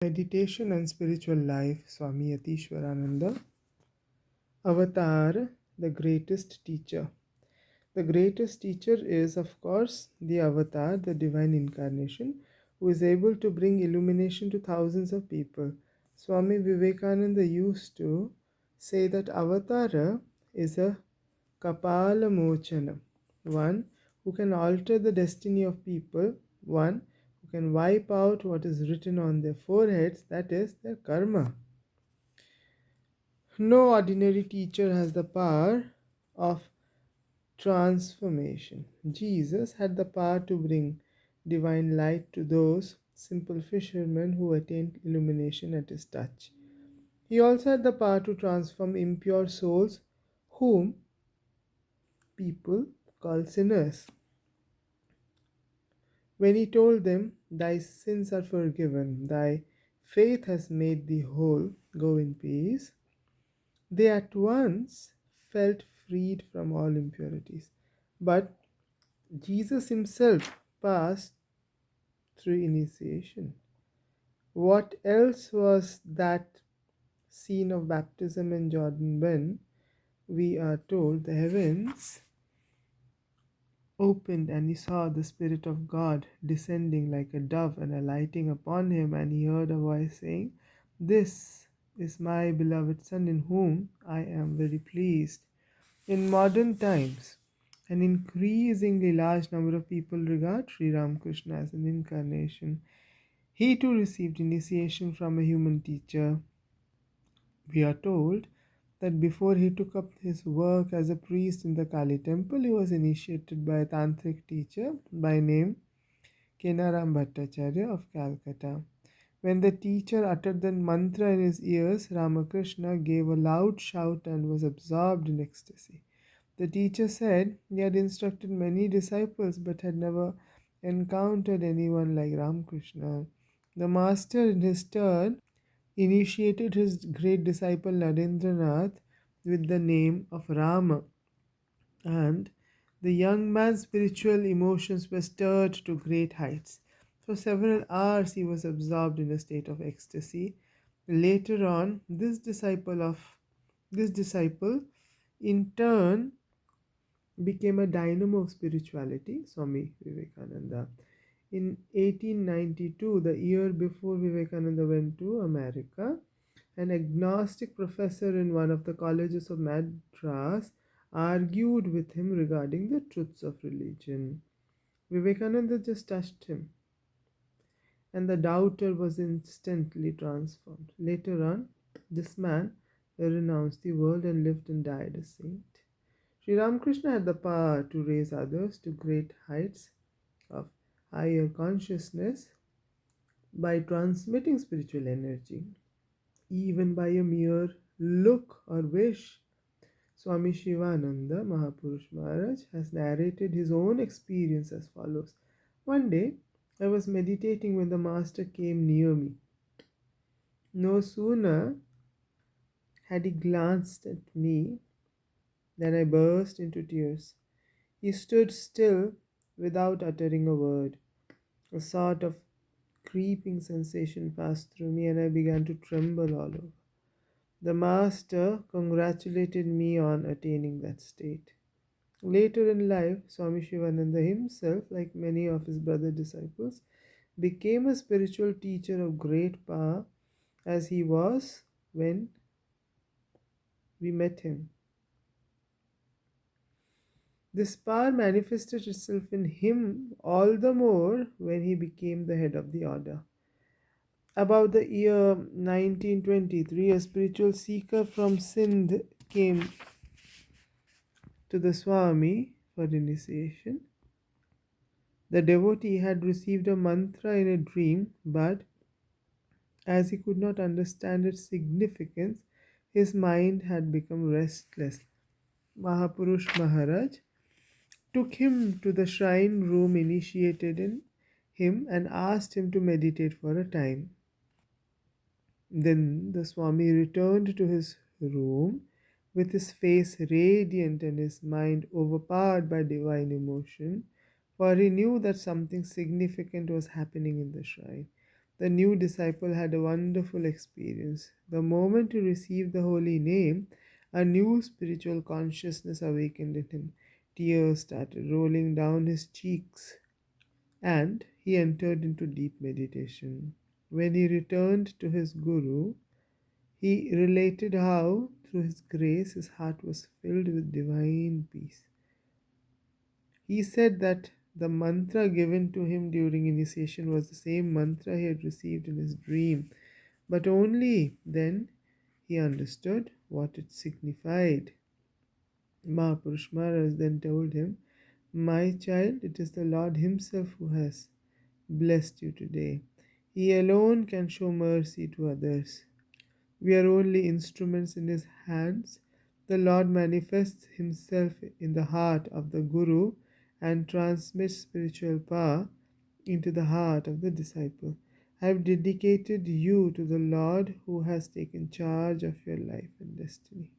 Meditation and Spiritual Life, Swami Yatiswarananda. Avatar, the greatest teacher. The greatest teacher is, of course, the Avatar, the divine incarnation, who is able to bring illumination to thousands of people. Swami Vivekananda used to say that Avatara is a Kapala Mochana, one who can alter the destiny of people, one who can wipe out what is written on their foreheads, that is, their karma. No ordinary teacher has the power of transformation. Jesus had the power to bring divine light to those simple fishermen who attained illumination at his touch. He also had the power to transform impure souls, whom people call sinners. When he told them, "Thy sins are forgiven, thy faith has made thee whole, go in peace," they at once felt freed from all impurities. But Jesus himself passed through initiation. What else was that scene of baptism in Jordan when we are told the heavens opened and he saw the Spirit of God descending like a dove and alighting upon him, and he heard a voice saying, "This is my beloved Son in whom I am very pleased." In modern times, an increasingly large number of people regard Sri Ramakrishna as an incarnation. He too received initiation from a human teacher. We are told that before he took up his work as a priest in the Kali temple, he was initiated by a tantric teacher by name Kenaram Bhattacharya of Calcutta. When the teacher uttered the mantra in his ears, Ramakrishna gave a loud shout and was absorbed in ecstasy. The teacher said he had instructed many disciples but had never encountered anyone like Ramakrishna. The master, in his turn, initiated his great disciple Narendranath with the name of Rama, and the young man's spiritual emotions were stirred to great heights. For several hours he was absorbed in a state of ecstasy. Later on, this disciple in turn became a dynamo of spirituality, Swami Vivekananda. In 1892, the year before Vivekananda went to America, an agnostic professor in one of the colleges of Madras argued with him regarding the truths of religion. Vivekananda just touched him, and the doubter was instantly transformed. Later on, this man renounced the world and lived and died a saint. Sri Ramakrishna had the power to raise others to great heights of higher consciousness by transmitting spiritual energy, even by a mere look or wish. Swami Shivananda Mahapurush Maharaj has narrated his own experience as follows. One day, I was meditating when the Master came near me. No sooner had he glanced at me than I burst into tears. He stood still without uttering a word. A sort of creeping sensation passed through me and I began to tremble all over. The Master congratulated me on attaining that state. Later in life, Swami Shivananda himself, like many of his brother disciples, became a spiritual teacher of great power as he was when we met him. This power manifested itself in him all the more when he became the head of the order. About the year 1923, a spiritual seeker from Sindh came to the Swami for initiation. The devotee had received a mantra in a dream, but as he could not understand its significance, his mind had become restless. Mahapurush Maharaj took him to the shrine room, initiated in him, and asked him to meditate for a time. Then the Swami returned to his room with his face radiant and his mind overpowered by divine emotion, for he knew that something significant was happening in the shrine. The new disciple had a wonderful experience. The moment he received the holy name, a new spiritual consciousness awakened in him. Tears started rolling down his cheeks, and he entered into deep meditation. When he returned to his Guru, he related how, through his grace, his heart was filled with divine peace. He said that the mantra given to him during initiation was the same mantra he had received in his dream, but only then he understood what it signified. Mahapurush Maharaj then told him, "My child, it is the Lord Himself who has blessed you today. He alone can show mercy to others. We are only instruments in His hands. The Lord manifests Himself in the heart of the Guru and transmits spiritual power into the heart of the disciple. I have dedicated you to the Lord who has taken charge of your life and destiny."